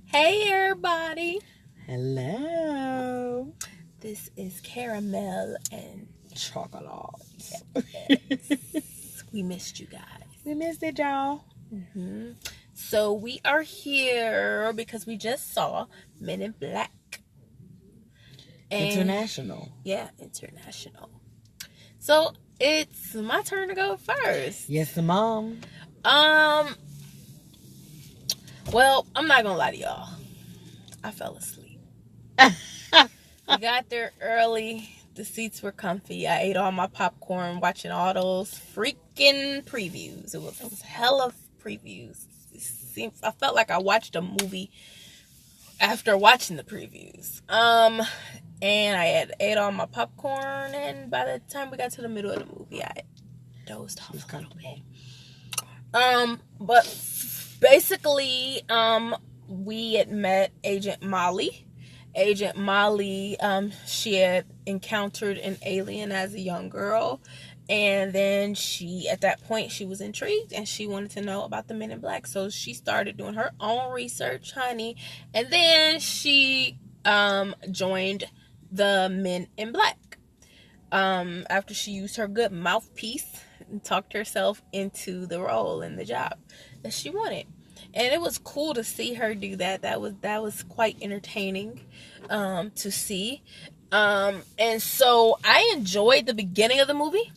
Hey everybody, Hello. this is Caramel and Chocolate. we missed you guys. We missed it, y'all. So we are here because we just saw Men in Black. International. Yeah, international. So it's my turn to go first. Yes, Mom. Well, I'm not gonna lie to y'all. I fell asleep. We got there early. The seats were comfy. I ate all my popcorn watching all those freaking previews. It was hella previews. I felt like I watched a movie after watching the previews. And I had ate all my popcorn, and by the time we got to the middle of the movie, I dozed off a little bit. But basically, we had met Agent Molly. Agent Molly, she had encountered an alien as a young girl, and then at that point, she was intrigued and she wanted to know about the Men in Black. So she started doing her own research, honey, and then she joined the Men in Black. After she used her good mouthpiece and talked herself into the role and the job that she wanted. And it was cool to see her do that. That was quite entertaining to see. And so I enjoyed the beginning of the movie.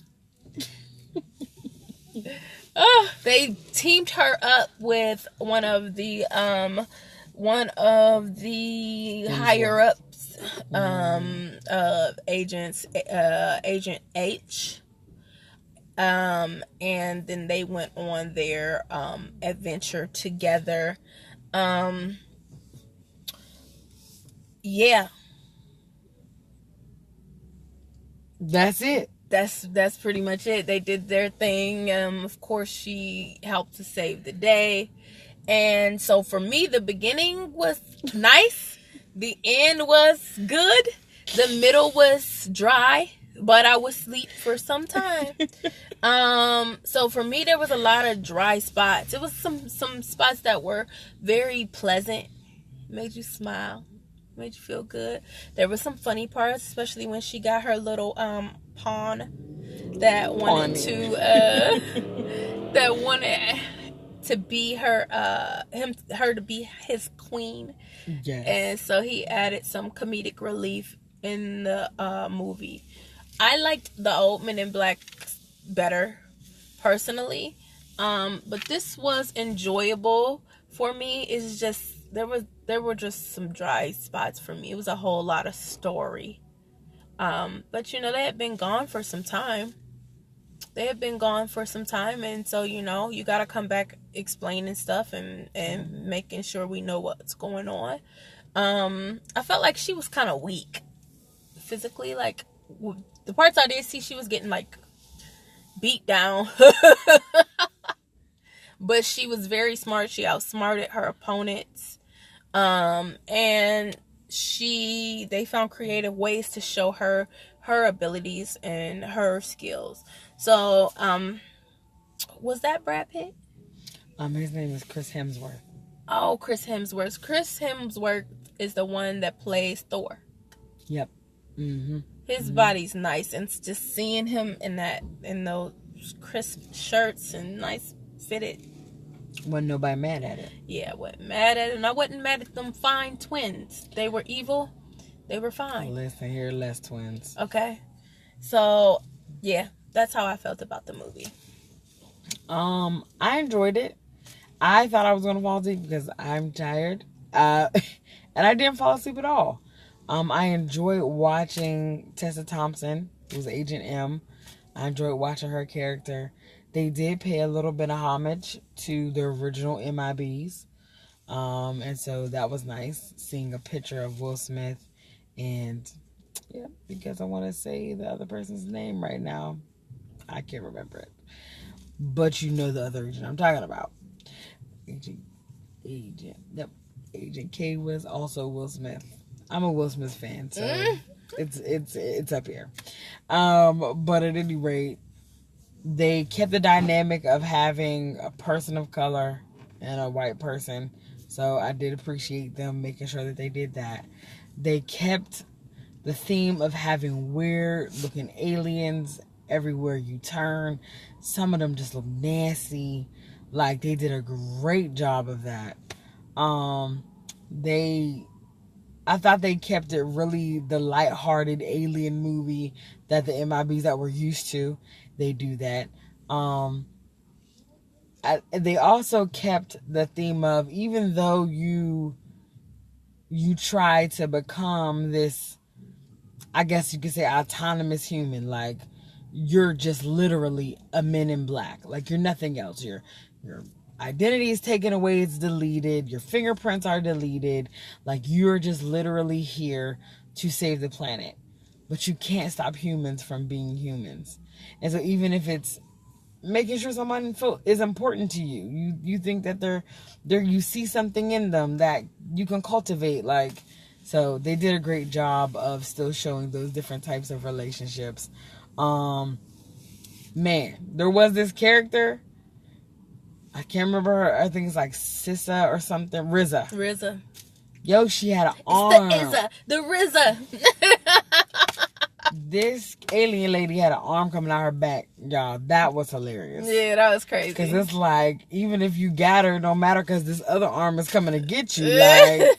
They teamed her up with one of the higher ups agents, Agent H. And then they went on their adventure together. Yeah. That's it. That's pretty much it. They did their thing. Of course, she helped to save the day. And so for me, the beginning was nice. The end was good. The middle was dry, but I was asleep for some time. So for me, there was a lot of dry spots. It was some spots that were very pleasant, made you smile, made you feel good. There were some funny parts, especially when she got her little pawn that wanted to be her to be his queen. Yes. And so he added some comedic relief in the movie. I liked the old Men in Black better, personally. But this was enjoyable for me. It's just there were just some dry spots for me. It was a whole lot of story. But they had been gone for some time. And so you gotta come back explaining stuff and making sure we know what's going on. I felt like she was kind of weak physically. Like the parts I did see, she was getting like beat down. But she was very smart. She outsmarted her opponents. And they found creative ways to show her abilities and her skills. So, was that Brad Pitt? His name is Chris Hemsworth. Oh, Chris Hemsworth. Chris Hemsworth is the one that plays Thor. Yep. His body's nice, and just seeing him in those crisp shirts and nice fitted. Wasn't nobody mad at it. Yeah, I wasn't mad at it, and I wasn't mad at them fine twins. They were evil. They were fine. Listen here, less twins. Okay. So, yeah, that's how I felt about the movie. I enjoyed it. I thought I was going to fall asleep because I'm tired. And I didn't fall asleep at all. I enjoyed watching Tessa Thompson, who's Agent M. I enjoyed watching her character. They did pay a little bit of homage to the original MIBs. And so that was nice, seeing a picture of Will Smith. And, yeah, because I want to say the other person's name right now. I can't remember it. But you know the other agent I'm talking about. Agent K was also Will Smith. I'm a Will Smith fan, so it's up here. But at any rate, they kept the dynamic of having a person of color and a white person. So I did appreciate them making sure that they did that. They kept the theme of having weird looking aliens everywhere you turn. Some of them just look nasty. Like, they did a great job of that. I thought they kept it really the lighthearted alien movie that the MIBs that we're used to. They do that. They also kept the theme of, even though you try to become this, I guess you could say, autonomous human, like, you're just literally a Men in Black. Like, you're nothing else. Your identity is taken away, it's deleted, your fingerprints are deleted. Like, you're just literally here to save the planet. But you can't stop humans from being humans. And so even if it's making sure someone is important to you, you think that they're you see something in them that you can cultivate. Like, so they did a great job of still showing those different types of relationships. Man, there was this character, I can't remember her, I think it's like Sissa or something. RZA. Yo, she had an arm. The RZA. This alien lady had an arm coming out her back. Y'all, that was hilarious. Yeah, that was crazy. Because it's like, even if you got her, no matter, because this other arm is coming to get you. Like,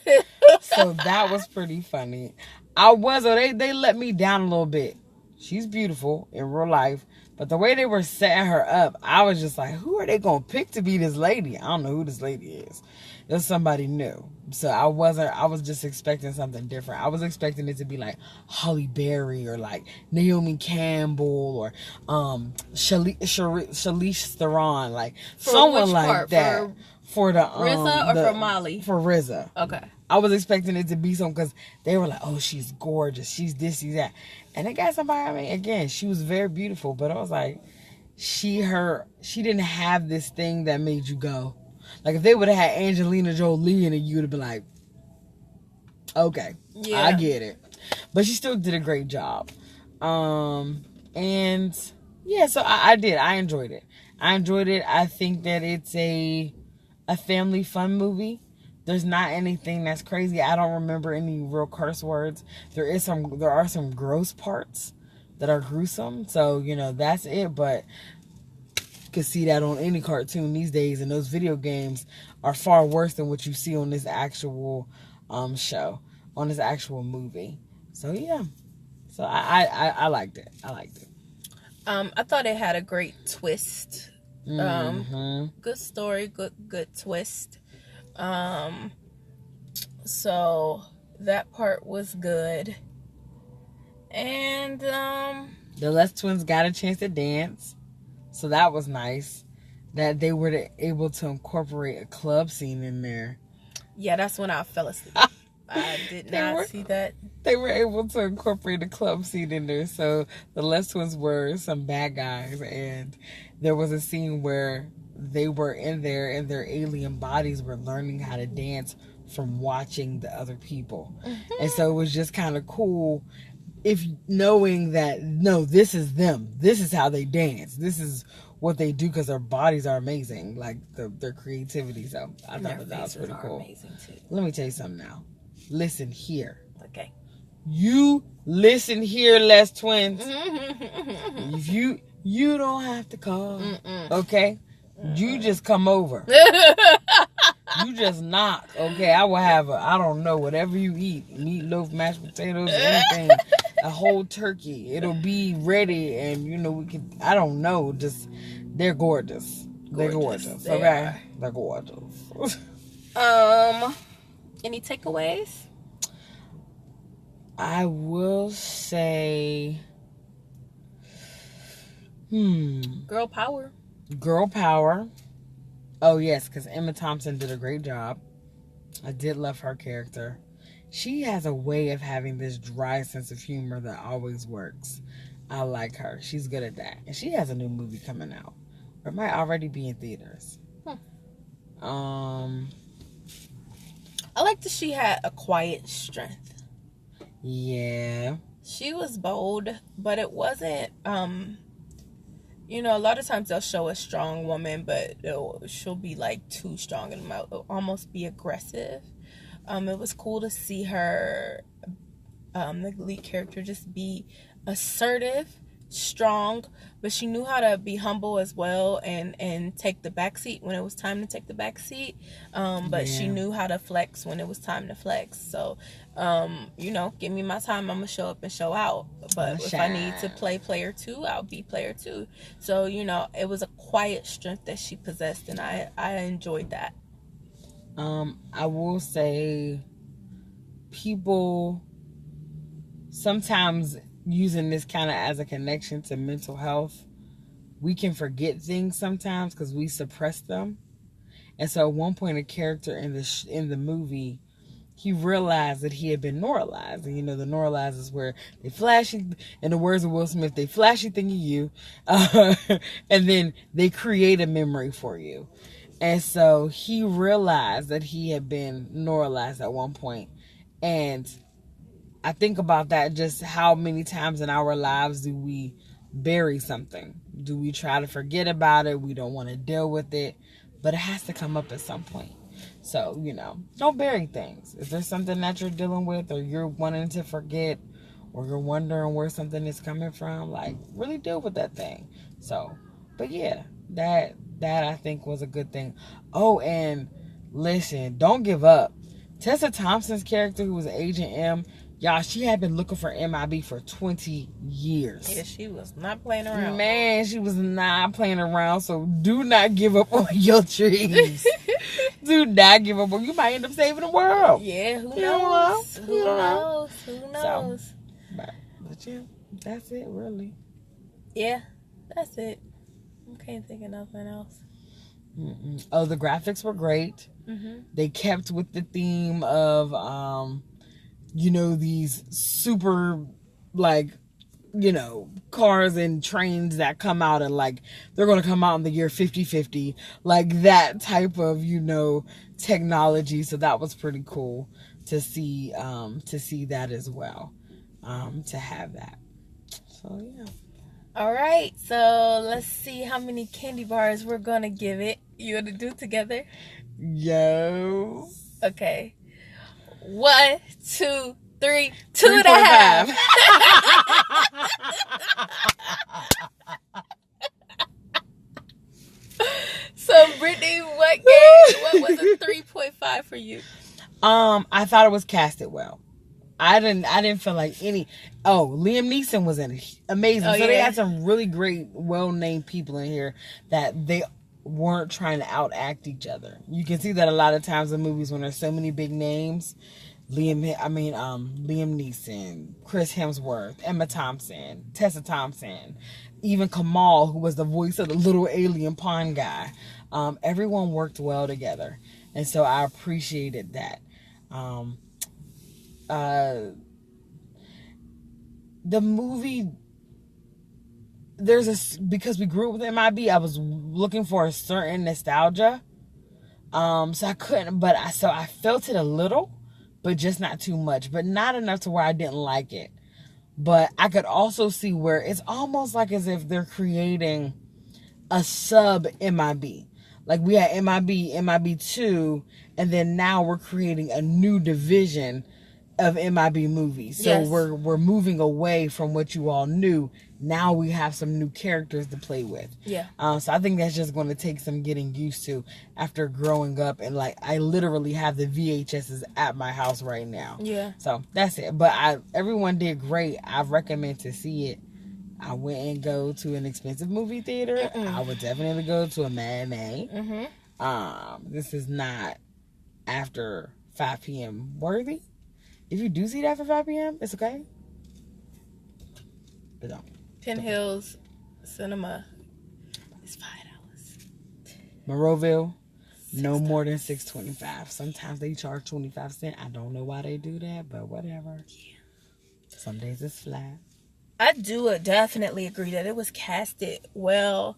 so that was pretty funny. They let me down a little bit. She's beautiful in real life. But the way they were setting her up, I was just like, who are they going to pick to be this lady? I don't know who this lady is. It was somebody new. So I was just expecting something different. I was expecting it to be like Holly Berry or like Naomi Campbell or Charlize Theron. Like, for someone which like part? that. For the RZA or for Molly? For RZA. Okay. I was expecting it to be something because they were like, oh, she's gorgeous. She's this, she's that. And they got somebody, I mean, again, she was very beautiful. But I was like, she didn't have this thing that made you go. Like, if they would have had Angelina Jolie in it, you would have been like, okay, yeah, I get it. But she still did a great job. And yeah, so I did. I enjoyed it. I think that it's a family fun movie. There's not anything that's crazy. I don't remember any real curse words. There are some gross parts that are gruesome. So, that's it. But you can see that on any cartoon these days, and those video games are far worse than what you see on this actual show, on this actual movie. So yeah, so I liked it. I thought it had a great twist. Good story, good twist. So that part was good, and the Les twins got a chance to dance. So that was nice that they were able to incorporate a club scene in there. Yeah, that's when I fell asleep. I did not see that. They were able to incorporate a club scene in there. So the Les twins were some bad guys. And there was a scene where they were in there and their alien bodies were learning how to dance from watching the other people. Mm-hmm. And so it was just kind of cool, if knowing that, no, this is them. This is how they dance. This is what they do, because their bodies are amazing. Like, their creativity. So I thought that was pretty cool. Amazing too. Let me tell you something now. Listen here. Okay. You listen here, Les twins. If you don't have to call. Okay? You just come over. You just knock. Okay? I will have I don't know, whatever you eat. Meatloaf, mashed potatoes, anything. A whole turkey. It'll be ready, and we can, I don't know, just, they're gorgeous. They're gorgeous. Okay? They're gorgeous. Any takeaways? I will say, Girl power. Girl power. Oh yes, because Emma Thompson did a great job. I did love her character. She has a way of having this dry sense of humor that always works. I like her. She's good at that. And she has a new movie coming out. Or it might already be in theaters. I like that she had a quiet strength. Yeah. She was bold, but it wasn't, you know, a lot of times they'll show a strong woman, but she'll be like too strong and it'll almost be aggressive. It was cool to see her, the lead character, just be assertive, strong, but she knew how to be humble as well, and take the back seat when it was time to take the back seat. But she knew how to flex when it was time to flex. So, you know, give me my time, I'm gonna show up and show out. But if I need to play player 2, I'll be player 2. So, you know, it was a quiet strength that she possessed, and I enjoyed that. I will say, people sometimes using this kind of as a connection to mental health, we can forget things sometimes because we suppress them. And so at one point, a character in the movie, he realized that he had been neuralized. And, you know, the neuralized is where they flashy, in the words of Will Smith, they flashy thing of you, and then they create a memory for you. And so he realized that he had been neuralized at one point. And I think about that, just how many times in our lives do we bury something? Do we try to forget about it? We don't want to deal with it, but it has to come up at some point. So, you know, don't bury things. If there's something that you're dealing with, or you're wanting to forget, or you're wondering where something is coming from, like, really deal with that thing. So, but yeah, that I think was a good thing. Oh, and listen, don't give up. Tessa Thompson's character, who was Agent M, y'all, she had been looking for MIB for 20 years. Yeah, she was not playing around. Man, she was not playing around. So do not give up on your dreams. Do not give up. You might end up saving the world. Yeah, who knows? Who knows? So, but yeah, that's it, really. Yeah, that's it. I can't think of nothing else. Oh, the graphics were great. They kept with the theme of, you know, these super, like, you know, cars and trains that come out, and like they're going to come out in the year 5050, like that type of, you know, technology. So that was pretty cool to see that as well, to have that. So yeah. All right, so let's see how many candy bars we're gonna give it. You want to do together? Yo. Okay. 1, 2, 3, 2.5. So Brittany, what was a 3.5 for you? I thought it was casted well. I didn't feel like any. Oh, Liam Neeson was in it. Amazing. So they had some really great, well-named people in here that they weren't trying to outact each other. You can see that a lot of times in movies when there's so many big names. Liam Neeson, Chris Hemsworth, Emma Thompson, Tessa Thompson, even Kamal, who was the voice of the little alien pond guy. Everyone worked well together, and so I appreciated that. The movie, because we grew up with MIB, I was looking for a certain nostalgia. So I couldn't, but I felt it a little, but just not too much, but not enough to where I didn't like it. But I could also see where it's almost like as if they're creating a sub MIB. Like we had MIB 2, and then now we're creating a new division of MIB movies. So we're moving away from what you all knew. Now we have some new characters to play with. Yeah. So I think that's just going to take some getting used to after growing up. And like, I literally have the VHSs at my house right now. Yeah. So that's it. But everyone did great. I recommend to see it. I wouldn't go to an expensive movie theater. I would definitely go to a matinee. This is not after 5 p.m. worthy. If you do see it after 5 p.m., it's okay. But don't. Penn Hills Cinema is $5. Monroeville, no more than $6.25. Sometimes they charge 25 cents. I don't know why they do that, but whatever. Yeah. Some days it's flat. I do definitely agree that it was casted well,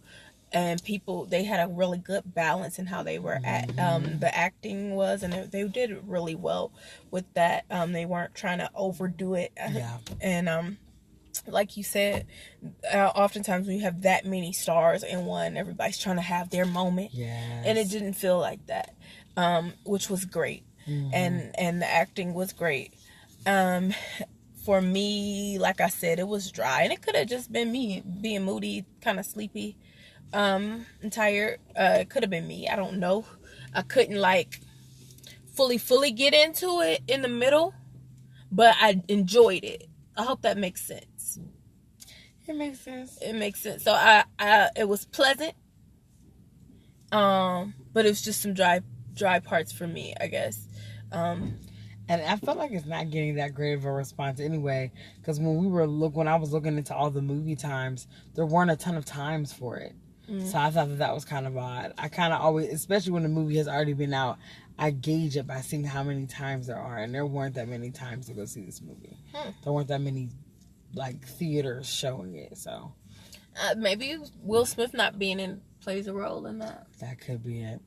and they had a really good balance in how they were the acting was, and they did really well with that. They weren't trying to overdo it. Yeah. And like you said, oftentimes when you have that many stars in one, everybody's trying to have their moment. Yes. And it didn't feel like that, which was great. And the acting was great. For me, like I said, it was dry, and it could have just been me being moody, kind of sleepy, and tired. It could have been me. I don't know. I couldn't like fully get into it in the middle, but I enjoyed it. I hope that makes sense. It makes sense. It makes sense. So it was pleasant. But it was just some dry parts for me, I guess. And I feel like it's not getting that great of a response anyway, because when I was looking into all the movie times, there weren't a ton of times for it. So I thought that was kind of odd. I kind of always, especially when the movie has already been out, I gauge it by seeing how many times there are, and there weren't that many times to go see this movie. There weren't that many like theaters showing it, so maybe Will Smith not being in plays a role in that. That could be it.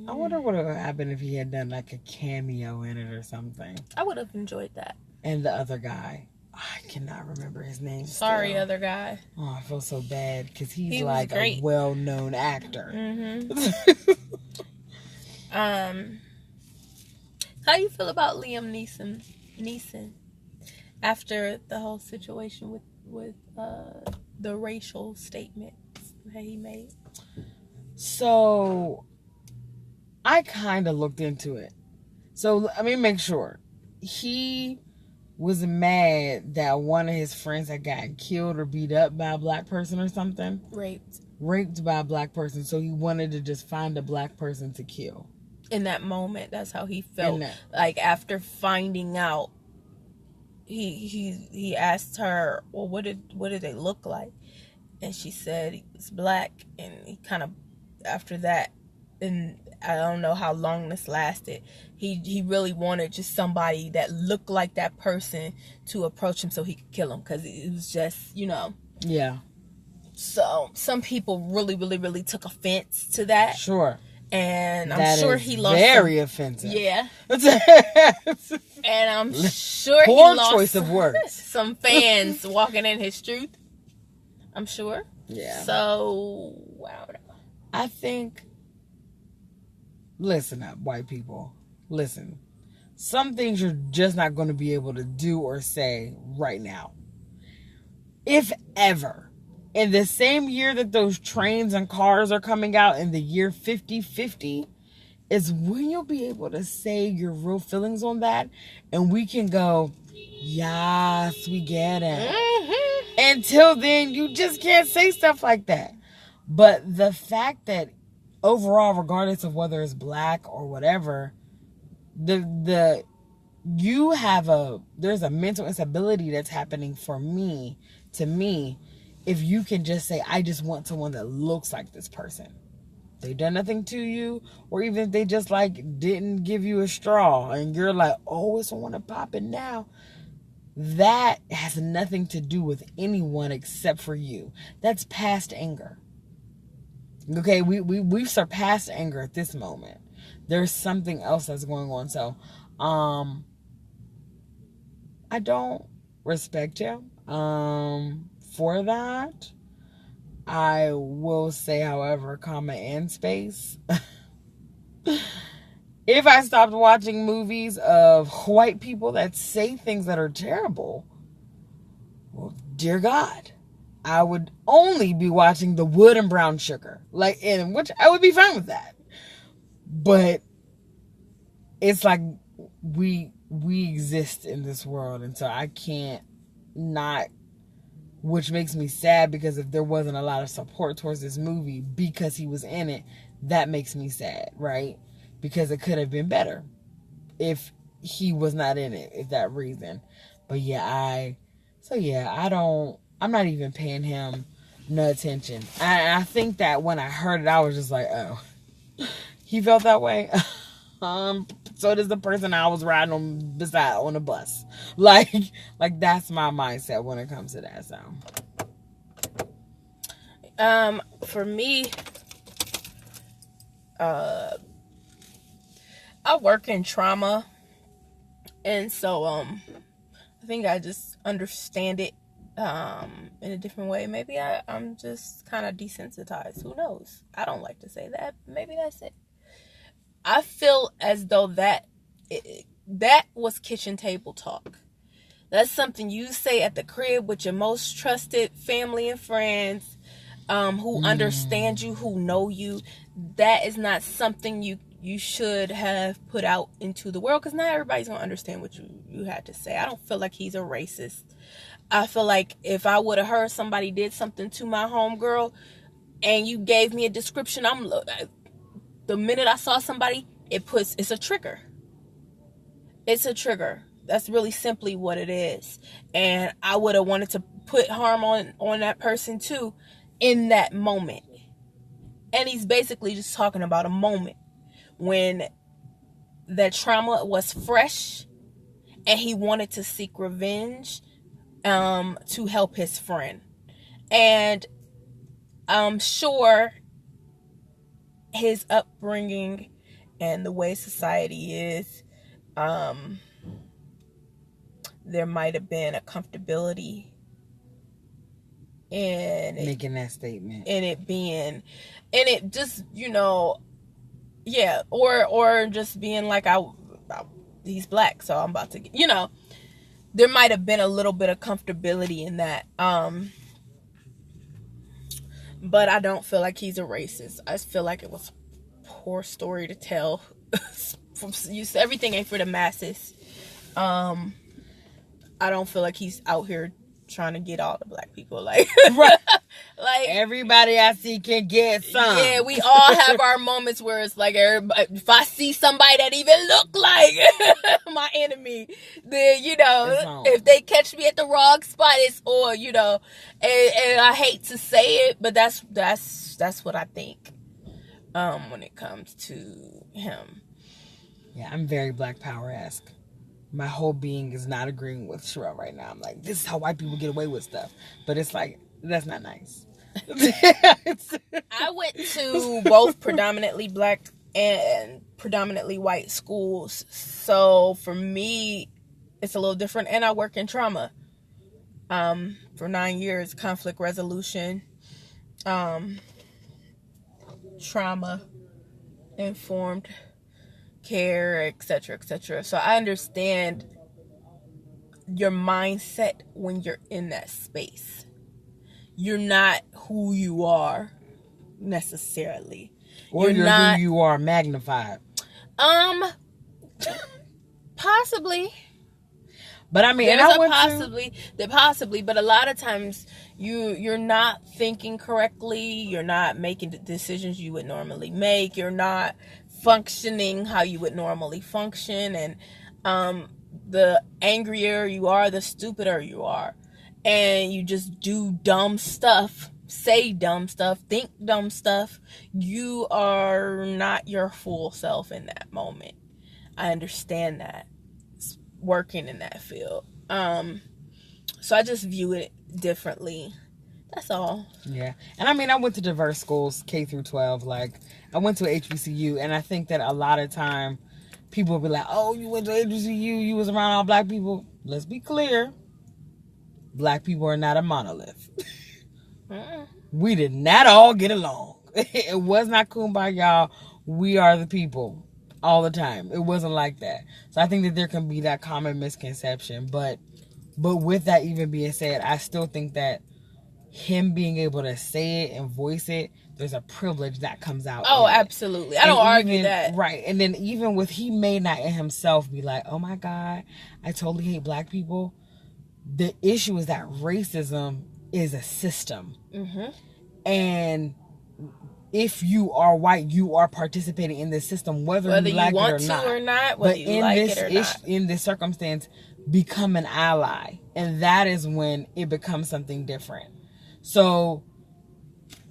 I wonder what would have happened if he had done like a cameo in it or something. I would have enjoyed that. And the other guy, I cannot remember his name. Sorry, still. other guy. Oh, I feel so bad because he's He like great. a well-known actor. How you feel about Liam Neeson after the whole situation with the racial statements that he made? So I kind of looked into it. So let me make sure. He was mad that one of his friends had gotten killed or beat up by a black person or something. Raped by a black person. So he wanted to just find a black person to kill. In that moment, that's how he felt. Like after finding out, he asked her, well, what did they look like? And she said he was black. And he kind of, after that, and I don't know how long this lasted, he really wanted just somebody that looked like that person to approach him so he could kill him, because it was just, Yeah. So some people really, really, really took offense to that. Sure. And I'm sure he lost very offensive. Yeah. And I'm sure poor he lost choice of words. Some fans walking in his truth. I'm sure. Yeah. So, wow. I think, listen up, white people. Listen. Some things you're just not going to be able to do or say right now. If ever. In the same year that those trains and cars are coming out, in the year 5050, is when you'll be able to say your real feelings on that. And we can go, yes, we get it. Until then, you just can't say stuff like that. But the fact that overall, regardless of whether it's black or whatever, there's a mental instability that's happening to me, if you can just say, I just want someone that looks like this person. They've done nothing to you, or even if they just like didn't give you a straw and you're like, oh, it's someone to pop it now. That has nothing to do with anyone except for you. That's past anger. Okay, we've surpassed anger at this moment. There's something else that's going on. So, I don't respect him for that. I will say, however, comma and space. If I stopped watching movies of white people that say things that are terrible, well, dear God, I would only be watching The Wood and Brown Sugar. In which I would be fine with that. But it's like we exist in this world, and so I can't not, which makes me sad, because if there wasn't a lot of support towards this movie because he was in it, that makes me sad, right? Because it could have been better if he was not in it, if that reason. But I'm not even paying him no attention. I think that when I heard it, I was just like, oh, he felt that way. So does the person I was riding on the bus. Like that's my mindset when it comes to that. So, for me, I work in trauma, and so I think I just understand it in a different way. Maybe I'm just kind of desensitized. Who knows? I don't like to say that. Maybe that's it. I feel as though that was kitchen table talk. That's something you say at the crib with your most trusted family and friends, who understand you, who know you. That is not something you should have put out into the world, because not everybody's gonna understand what you had to say. I don't feel like he's a racist. I feel like if I would have heard somebody did something to my homegirl and you gave me a description, the minute I saw somebody, it's a trigger. It's a trigger. That's really simply what it is. And I would have wanted to put harm on that person too in that moment. And he's basically just talking about a moment when that trauma was fresh and he wanted to seek revenge, to help his friend. And I'm sure his upbringing and the way society is, there might have been a comfortability in making that statement, in it just, yeah, or just being like, he's black, so I'm about to get, there might have been a little bit of comfortability in that. But I don't feel like he's a racist. I just feel like it was a poor story to tell. Everything ain't for the masses. I don't feel like he's out here trying to get all the black people, like, right. Like, everybody I see can get some. Yeah, we all have our moments where it's like, everybody, if I see somebody that even look like my enemy, then, if they catch me at the wrong spot, it's, or, and I hate to say it, but that's what I think, when it comes to him. Yeah, I'm very Black Power-esque. My whole being is not agreeing with Sherelle right now. I'm like, this is how white people get away with stuff. But it's like, that's not nice. I went to both predominantly black and predominantly white schools. So for me, it's a little different. And I work in trauma. For 9 years, conflict resolution, trauma informed care, etc., etc. So I understand your mindset when you're in that space. You're not who you are necessarily. Or you're not who you are magnified. Possibly. But I mean, there's possibly, but a lot of times you're not thinking correctly. You're not making the decisions you would normally make. You're not functioning how you would normally function, and the angrier you are, the stupider you are, and you just do dumb stuff, say dumb stuff, think dumb stuff. You are not your full self in that moment. I understand that, working in that field. So I just view it differently. That's all. Yeah. And I mean, I went to diverse schools, K through 12. Like, I went to HBCU, and I think that a lot of time people will be like, oh, you went to HBCU, you was around all black people. Let's be clear. Black people are not a monolith. We did not all get along. It was not kumbaya. We are the people all the time. It wasn't like that. So I think that there can be that common misconception. But with that even being said, I still think that him being able to say it and voice it, there's a privilege that comes out. Oh, absolutely. I don't argue that. Right. And then even with, he may not in himself be like, oh my God, I totally hate black people. The issue is that racism is a system. Mm-hmm. And if you are white, you are participating in this system, whether you like want it or not. Whether you like it or not. In this circumstance, become an ally. And that is when it becomes something different. So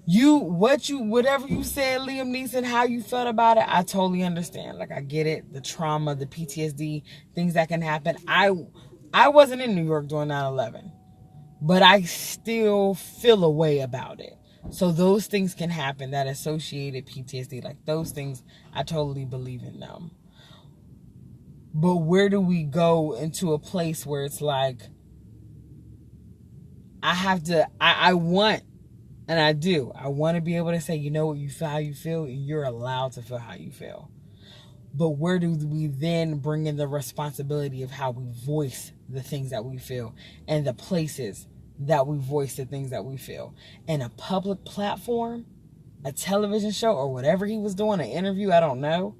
whatever you said, Liam Neeson, how you felt about it, I totally understand. Like, I get it. The trauma, the PTSD, things that can happen. I wasn't in New York during 9/11, but I still feel a way about it. So those things can happen, that associated PTSD, like those things, I totally believe in them. But where do we go into a place where it's like, I want, and I do, I want to be able to say, you know what, you feel how you feel, and you're allowed to feel how you feel. But where do we then bring in the responsibility of how we voice the things that we feel and the places that we voice the things that we feel? And a public platform, a television show, or whatever he was doing, an interview, I don't know.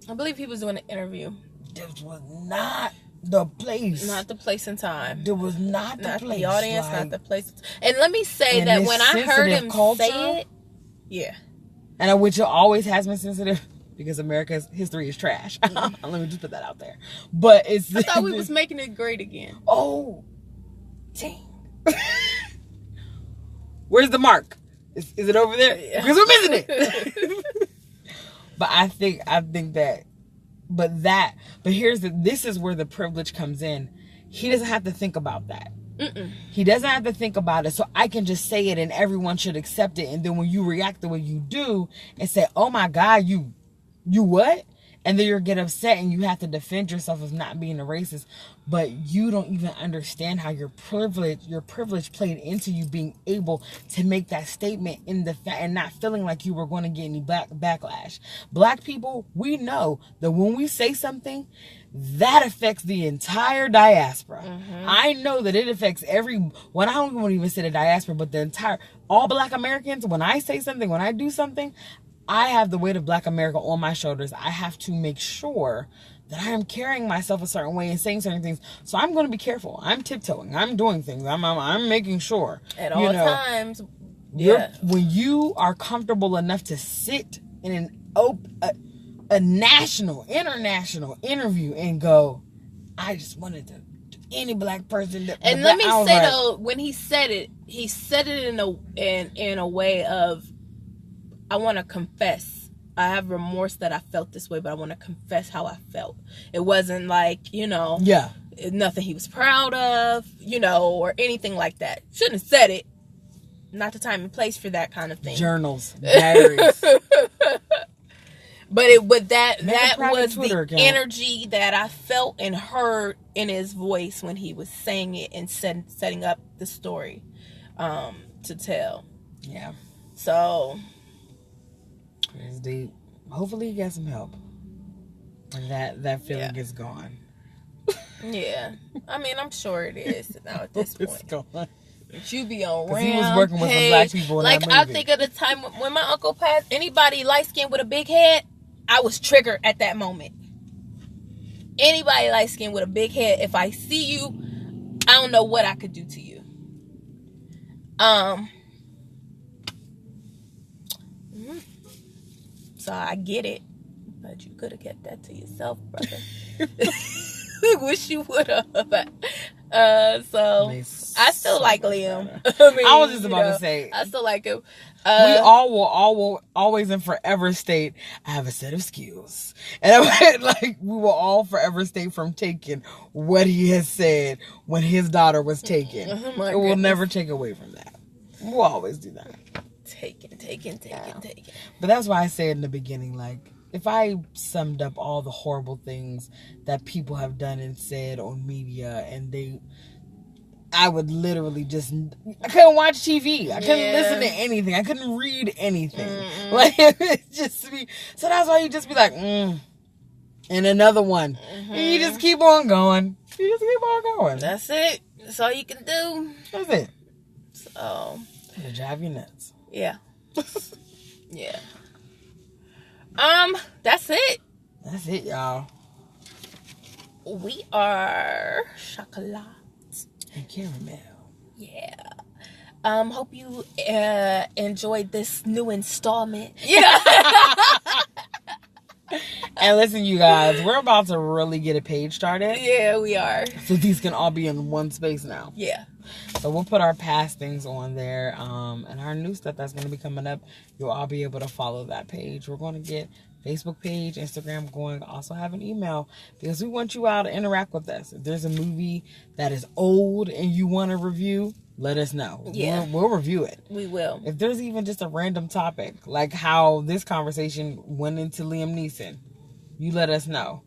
I believe he was doing an interview. This was not the place. Not the place and time. There was not the place. The audience, not the place. And let me say that when I heard him say it, yeah. And which always has been sensitive because America's history is trash. Let me just put that out there. But I thought we was making it great again. Oh, dang. Where's the mark? Is it over there? Yeah. Because we're missing it. But I think that, but this is where the privilege comes in. He doesn't have to think about that. Mm-mm. He doesn't have to think about it. So I can just say it and everyone should accept it. And then when you react the way you do and say, oh my God, you what? And then you get upset and you have to defend yourself as not being a racist. But you don't even understand how your privilege played into you being able to make that statement and not feeling like you were going to get any backlash. Black people, we know that when we say something, that affects the entire diaspora. Mm-hmm. I know that it affects I don't even say the diaspora, but all Black Americans. When I say something, when I do something, I have the weight of Black America on my shoulders. I have to make sure that I am carrying myself a certain way and saying certain things. So I'm going to be careful. I'm tiptoeing. I'm doing things. I'm making sure. At all times. Yeah. When you are comfortable enough to sit in a national, international interview and go, I just wanted to any Black person that. And let me say though, when he said it in a way of, I want to confess. I have remorse that I felt this way, but I want to confess how I felt. It wasn't like, nothing he was proud of, or anything like that. Shouldn't have said it. Not the time and place for that kind of thing. Journals, diaries. But that was the energy that I felt and heard in his voice when he was saying it and setting up the story to tell. Yeah. So it's deep. Hopefully he gets some help. And that feeling is gone. Yeah. I mean, I'm sure it is now at this point. It's gone. You be on Rampage. He was working with some Black people in that movie. I think of the time when my uncle passed, anybody light-skinned with a big head, I was triggered at that moment. Anybody light-skinned with a big head, if I see you, I don't know what I could do to you. So I get it, but you could have kept that to yourself, brother. Wish you would have. So I still like Liam. I was just about to say, I still like him. We all will always and forever state, I have a set of skills, and we will all forever state from taking what he has said when his daughter was taken. It will never take away from that. We'll always do that. Taken. But that's why I said in the beginning, if I summed up all the horrible things that people have done and said on media, I would literally I couldn't watch TV. I couldn't listen to anything. I couldn't read anything. It's just me. So that's why you just be like, and another one. And you just keep on going. That's it. That's all you can do. That's it. So. It'll drive you nuts. Yeah. Yeah. That's it. That's it, y'all. We are chocolate and caramel. Yeah. Hope you enjoyed this new installment. Yeah. And listen, you guys, we're about to really get a page started. Yeah, we are. So these can all be in one space now. Yeah. So we'll put our past things on there, and our new stuff that's going to be coming up. You'll all be able to follow that page. We're going to get Facebook page, Instagram going. Also have an email because we want you all to interact with us. If there's a movie that is old and you want to review, let us know. Yeah, we'll review it. We will. If there's even just a random topic, like how this conversation went into Liam Neeson, you let us know.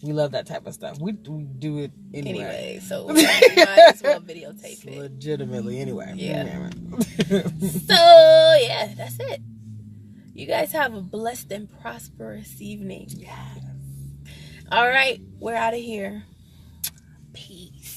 We love that type of stuff. We do it anyway. So we might as well videotape it. Legitimately, anyway. Yeah. So, yeah, that's it. You guys have a blessed and prosperous evening. Yes. All right, we're out of here. Peace.